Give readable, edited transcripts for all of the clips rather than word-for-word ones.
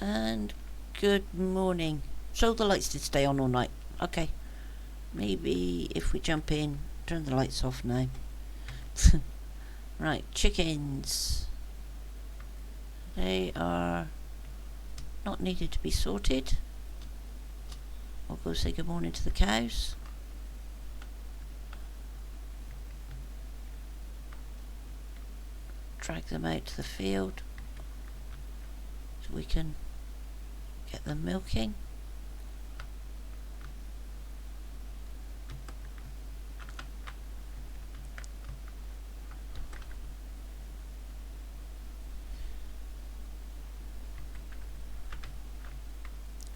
And good morning. So the lights did stay on all night. Okay. Maybe if we jump in, turn the lights off now. Right, chickens. They are not needed to be sorted. I'll go say good morning to the cows. Drag them out to the field so we can get them milking.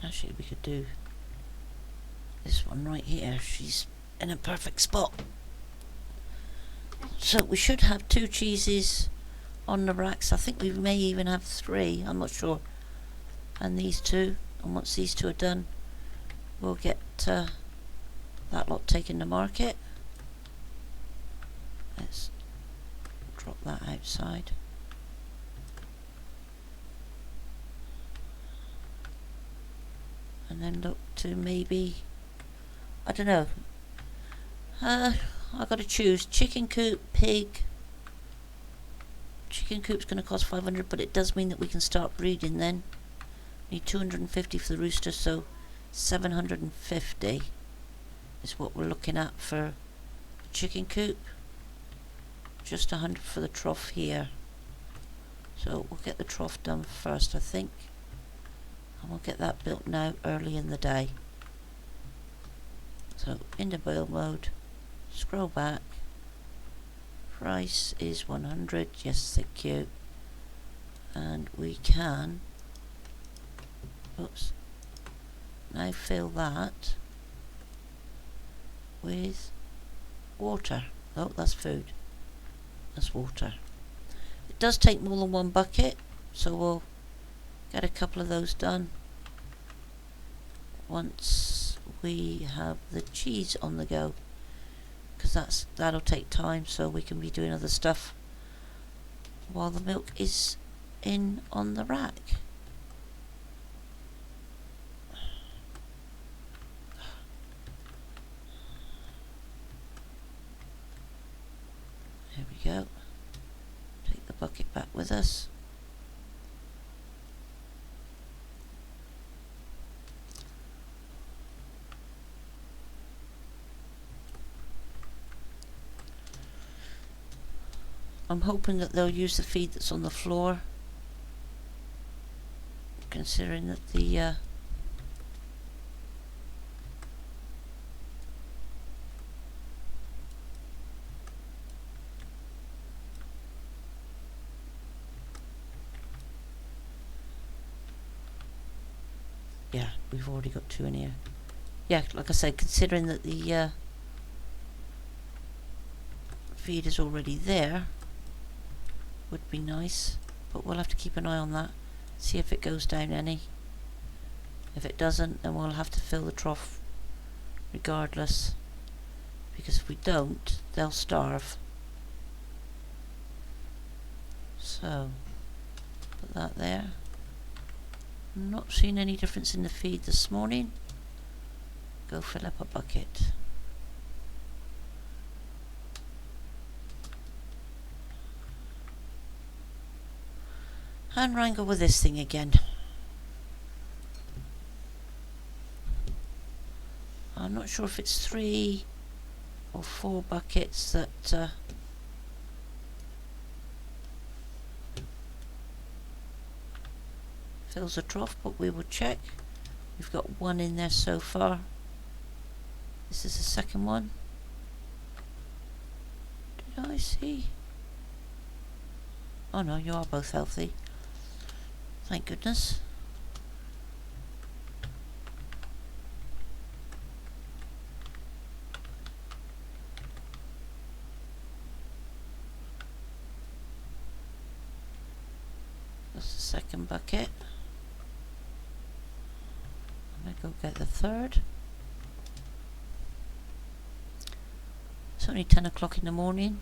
Actually, we could do this one right here. She's in a perfect spot. So we should have 2 cheeses on the racks. I think we may even have 3. I'm not sure. And these 2. And once these 2 are done, we'll get that lot taken to market. Let's drop that outside. And then look to maybe, I don't know, I gotta choose chicken coop, pig. Chicken coop's gonna cost 500, but it does mean that we can start breeding then. Need 250 for the rooster, so 750 is what we're looking at for the chicken coop. Just 100 for the trough here. So we'll get the trough done first, I think. And we'll get that built now early in the day. So into build mode, scroll back. Price is 100, yes thank you. And we can, oops, now fill that with water. Oh, that's food. That's water. It does take more than 1 bucket, so we'll get a couple of those done once we have the cheese on the go, because that'll take time, so we can be doing other stuff while the milk is in on the rack. There we go. Take the bucket back with us. I'm hoping that they'll use the feed that's on the floor, considering that the yeah, we've already got 2 in here. Yeah, like I said, considering that the feed is already there, would be nice, but we'll have to keep an eye on that, see if it goes down any. If it doesn't, then we'll have to fill the trough regardless, because if we don't, they'll starve. So put that there. Not seen any difference in the feed this morning. Go fill up a bucket. And wrangle with this thing again. I'm not sure if it's 3 or 4 buckets that fills the trough, but we will check. We've got 1 in there so far. This is the second one. Did I see? Oh no, you are both healthy. Thank goodness. That's the second bucket. I'm gonna go get the third. It's only 10 o'clock in the morning.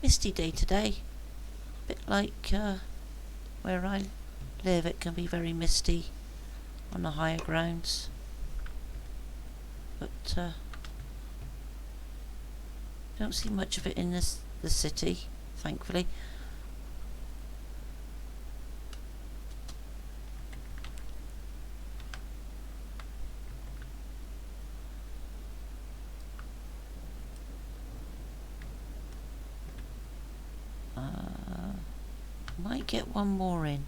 misty day today. A bit like where I live, it can be very misty on the higher grounds. But don't see much of it in the city, thankfully. Might get one more in.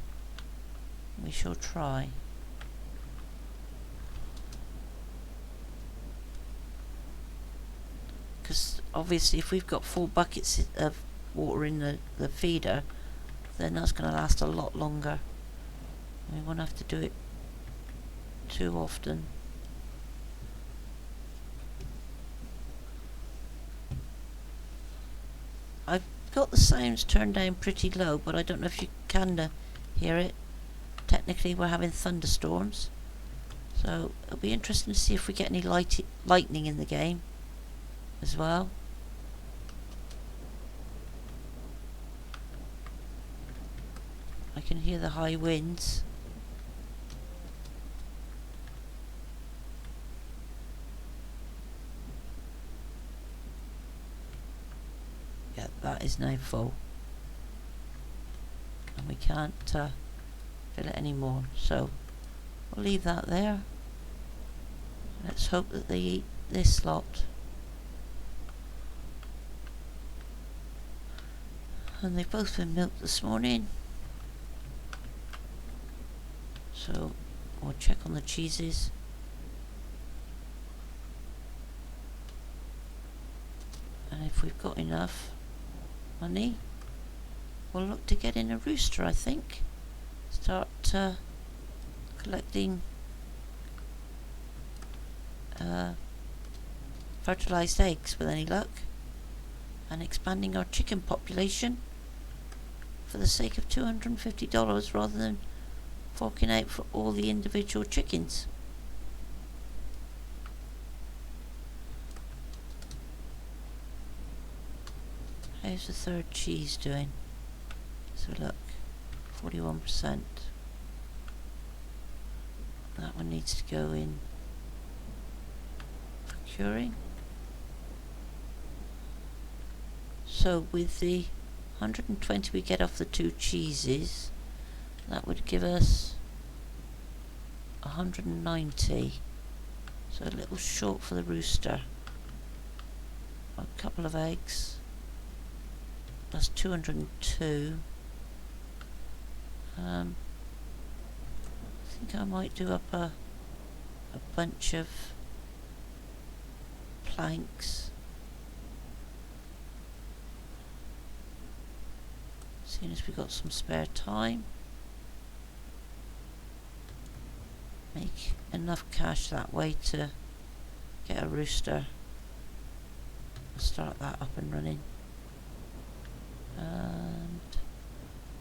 We shall try. Because obviously if we've got 4 buckets of water in the feeder, then that's going to last a lot longer. We won't have to do it too often. I've got the sounds turned down pretty low, but I don't know if you can hear it. Technically we're having thunderstorms, so it'll be interesting to see if we get any lightning in the game as well. I can hear the high winds. Yeah, that is now full. And we can't fill it anymore, so we'll leave that there. Let's hope that they eat this lot. And they've both been milked this morning. So we'll check on the cheeses. And if we've got enough money, we'll look to get in a rooster, I think. Start collecting fertilized eggs with any luck, and expanding our chicken population for the sake of $250 rather than forking out for all the individual chickens. How's the third cheese doing? So look, 41%. That one needs to go in procuring. So with the 120 we get off the 2 cheeses, that would give us 190. So a little short for the rooster. A couple of eggs. That's 202. I think I might do up a bunch of planks. Seeing as we've got some spare time. Make enough cash that way to get a rooster. Start that up and running. And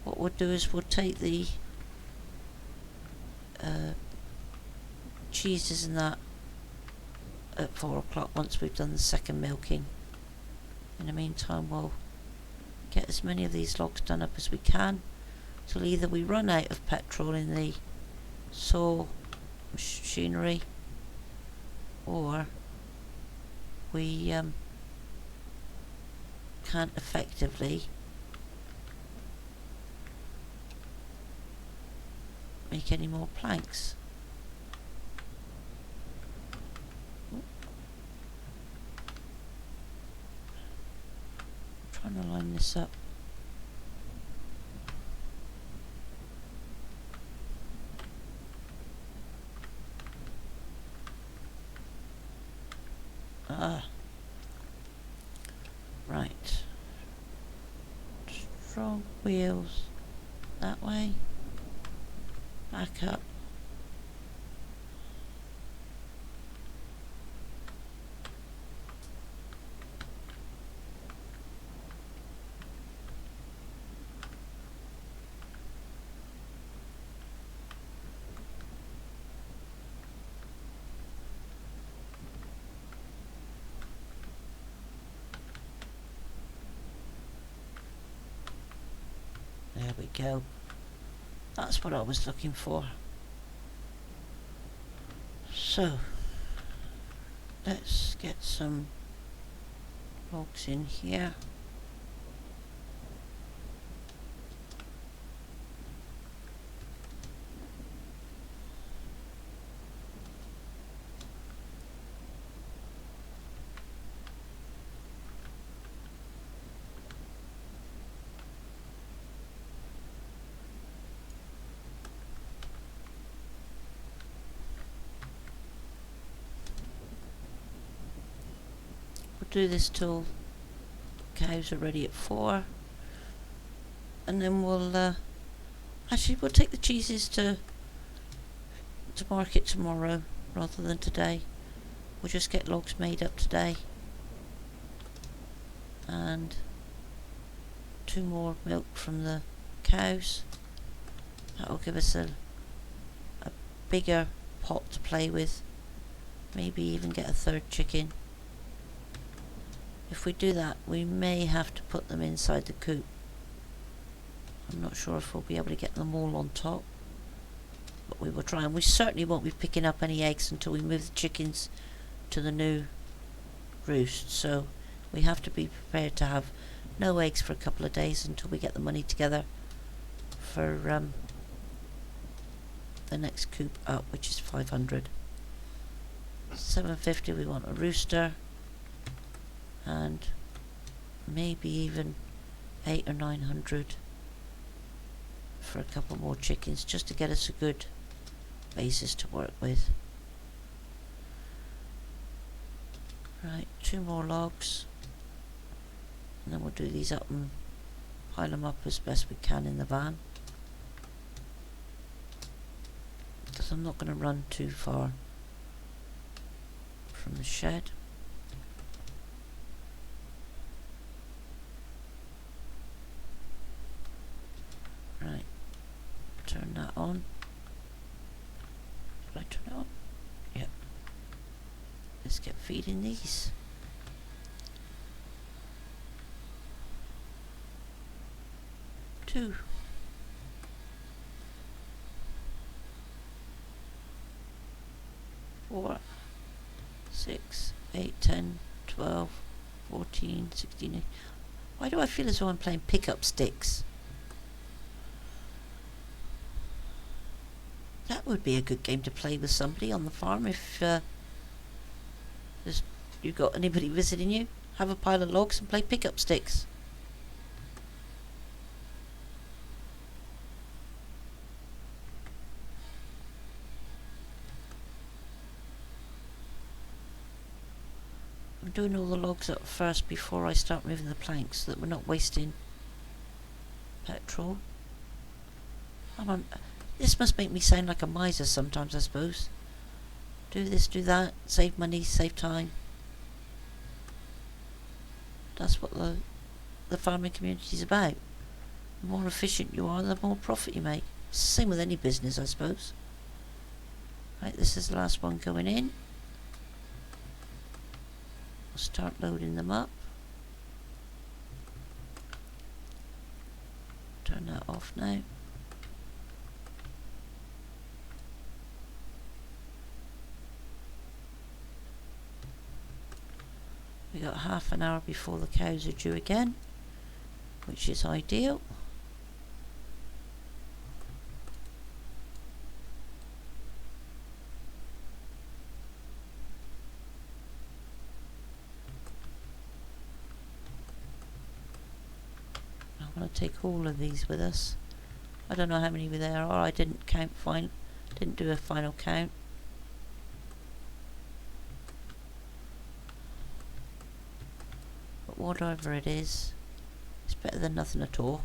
what we'll do is we'll take the cheeses and that at 4 o'clock once we've done the second milking. In the meantime we'll get as many of these logs done up as we can till either we run out of petrol in the saw machinery or we can't effectively make any more planks. I'm trying to line this up. Right. Strong wheels that way. Back up. we go. That's what I was looking for. So, let's get some logs in here. We'll do this till cows are ready at 4, and then we'll actually we'll take the cheeses to market tomorrow rather than today. We'll just get logs made up today, and 2 more milk from the cows. That'll give us a bigger pot to play with, maybe even get a 3rd chicken. If we do that, we may have to put them inside the coop. I'm not sure if we'll be able to get them all on top, but we will try, and we certainly won't be picking up any eggs until we move the chickens to the new roost, so we have to be prepared to have no eggs for a couple of days until we get the money together for the next coop up, which is 500. 750 we want a rooster, and maybe even 800 or 900 for a couple more chickens, just to get us a good basis to work with. Right, 2 more logs, and then we'll do these up and pile them up as best we can in the van, because I'm not going to run too far from the shed. Right, turn that on. Did I turn it on? Yep. Let's get feeding these. Two. Four. 6, 8, 10, 12, 14, 16. Why do I feel as though I'm playing pickup sticks? That would be a good game to play with somebody on the farm if you've got anybody visiting you. Have a pile of logs and play pickup sticks. I'm doing all the logs up first before I start moving the planks so that we're not wasting petrol. This must make me sound like a miser sometimes, I suppose. Do this, do that, save money, save time. That's what the farming community is about. The more efficient you are, the more profit you make. Same with any business, I suppose. Right, this is the last one going in. We'll start loading them up. Turn that off now. We got half an hour before the cows are due again, which is ideal. I'm going to take all of these with us. I don't know how many there are. I didn't count. Didn't do a final count. Whatever it is, it's better than nothing at all.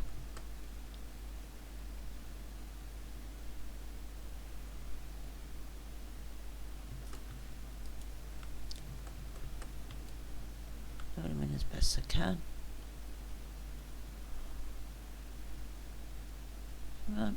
Load them in as best I can. Right.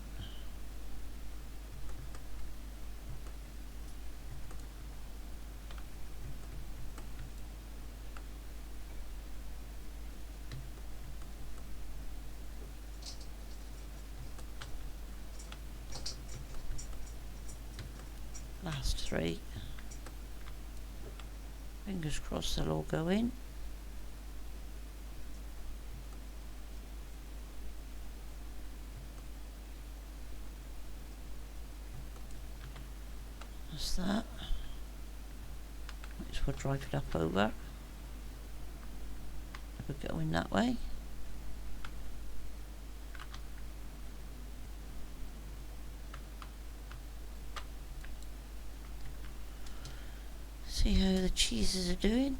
That's 3. Fingers crossed they'll all go in. That's that. Might as well drive it up over. We're going that way. See how the cheeses are doing.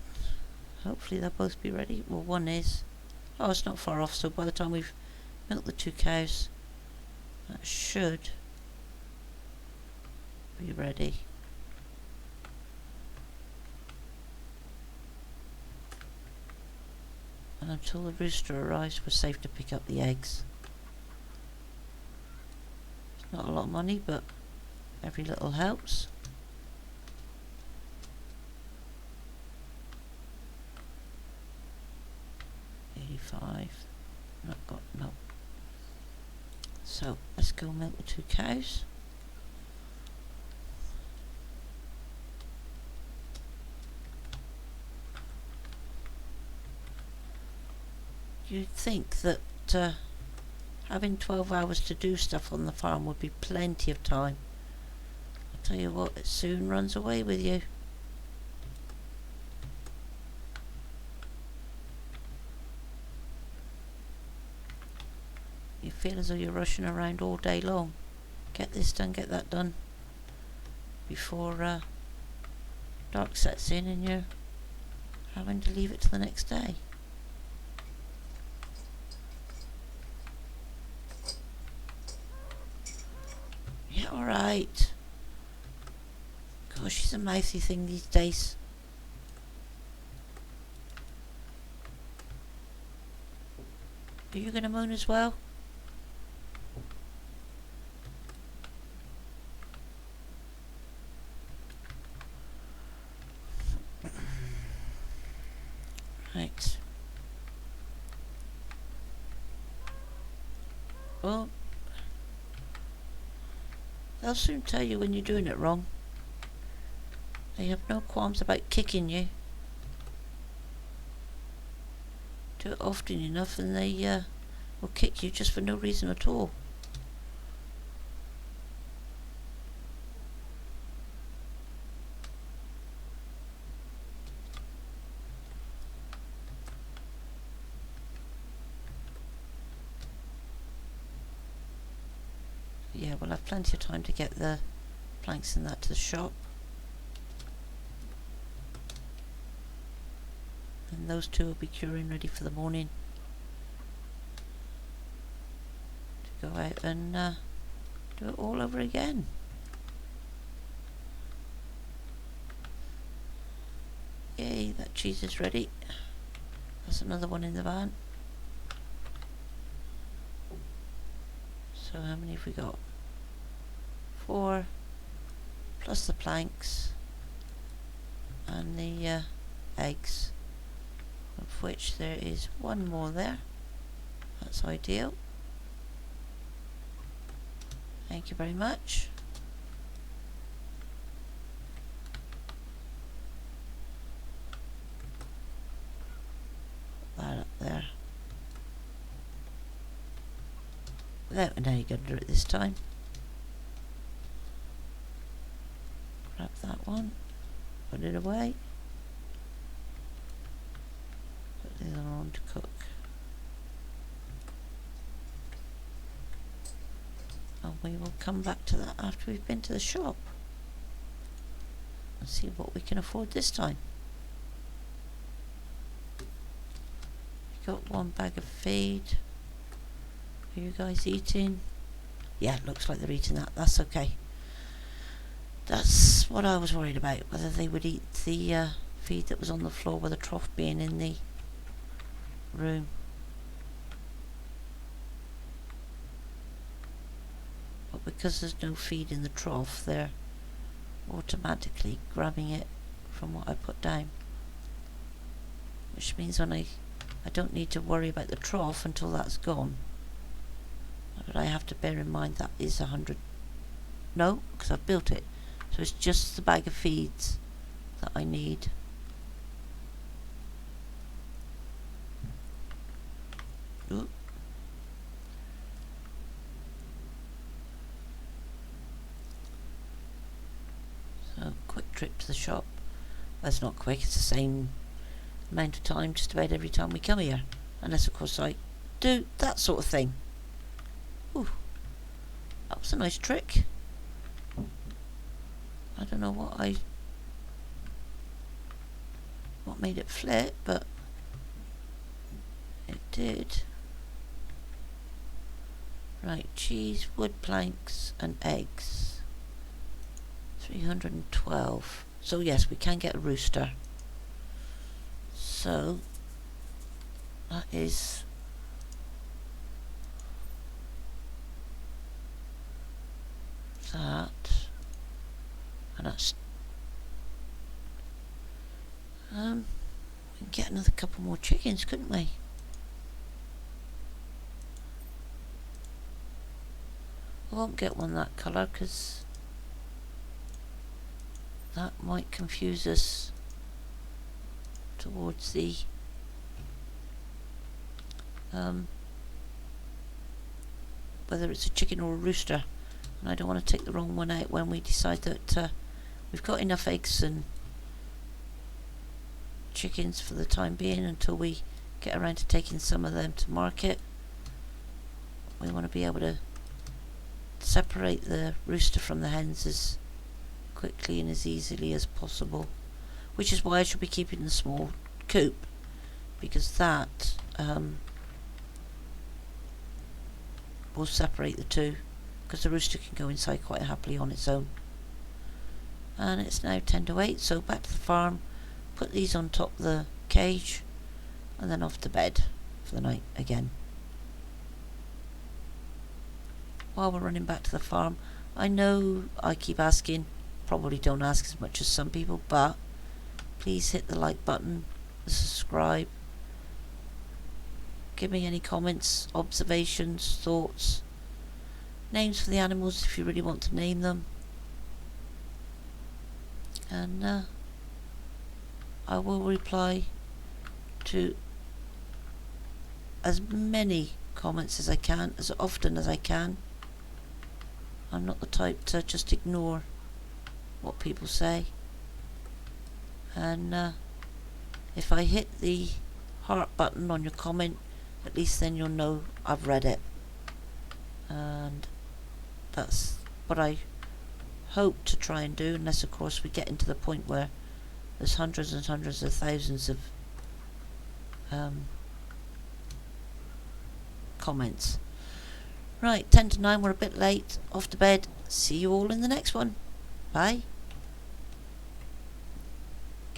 Hopefully they'll both be ready. Well, one is. Oh, it's not far off, so by the time we've milked the 2 cows, that should be ready. And until the rooster arrives, we're safe to pick up the eggs. It's not a lot of money, but every little helps. Not got no. So let's go milk the 2 cows. You'd think that having 12 hours to do stuff on the farm would be plenty of time. I'll tell you what, it soon runs away with you. You feel as though you're rushing around all day long. Get this done, get that done, before dark sets in and you're having to leave it to the next day. Yeah, alright. Gosh, she's a mouthy thing these days. Are you gonna moan as well? Right. Well, they'll soon tell you when you're doing it wrong. They have no qualms about kicking you. Do it often enough and they will kick you just for no reason at all. Yeah, we'll have plenty of time to get the planks and that to the shop. And those 2 will be curing ready for the morning to go out and do it all over again. Yay, that cheese is ready. There's another one in the van. So how many have we got? 4 plus the planks and the eggs, of which there is 1 more there. That's ideal. Thank you very much. Put that up there. Without an egg under it this time. Grab that one, put it away, put the other on to cook. And we will come back to that after we've been to the shop and see what we can afford this time. We got 1 bag of feed. Are you guys eating? Yeah, it looks like they're eating that. That's okay. That's what I was worried about, whether they would eat the feed that was on the floor with the trough being in the room. But because there's no feed in the trough, they're automatically grabbing it from what I put down. Which means when I don't need to worry about the trough until that's gone. But I have to bear in mind that is 100. No, because I've built it. So it's just the bag of feeds that I need. Ooh. So quick trip to the shop. That's not quick, it's the same amount of time just about every time we come here. Unless of course I do that sort of thing. Ooh. That was a nice trick. I don't know what made it flip, but it did. Right, cheese, wood planks and eggs. 312. So yes, we can get a rooster. So that is that. And that's we can get another couple more chickens, couldn't we? I won't get one that colour because that might confuse us towards the whether it's a chicken or a rooster, and I don't want to take the wrong one out when we decide that we've got enough eggs and chickens for the time being until we get around to taking some of them to market. We want to be able to separate the rooster from the hens as quickly and as easily as possible, which is why I should be keeping the small coop, because that will separate the two, because the rooster can go inside quite happily on its own. And it's now 10 to 8, so back to the farm, put these on top of the cage, and then off to bed for the night again. While we're running back to the farm, I know I keep asking, probably don't ask as much as some people, but please hit the like button, the subscribe, give me any comments, observations, thoughts, names for the animals if you really want to name them, and I will reply to as many comments as I can, as often as I can. I'm not the type to just ignore what people say, and if I hit the heart button on your comment, at least then you'll know I've read it, and that's what I hope to try and do, unless of course we get into the point where there's hundreds and hundreds of thousands of comments. Right, 10 to 9, we're a bit late, off to bed. See you all in the next one. Bye.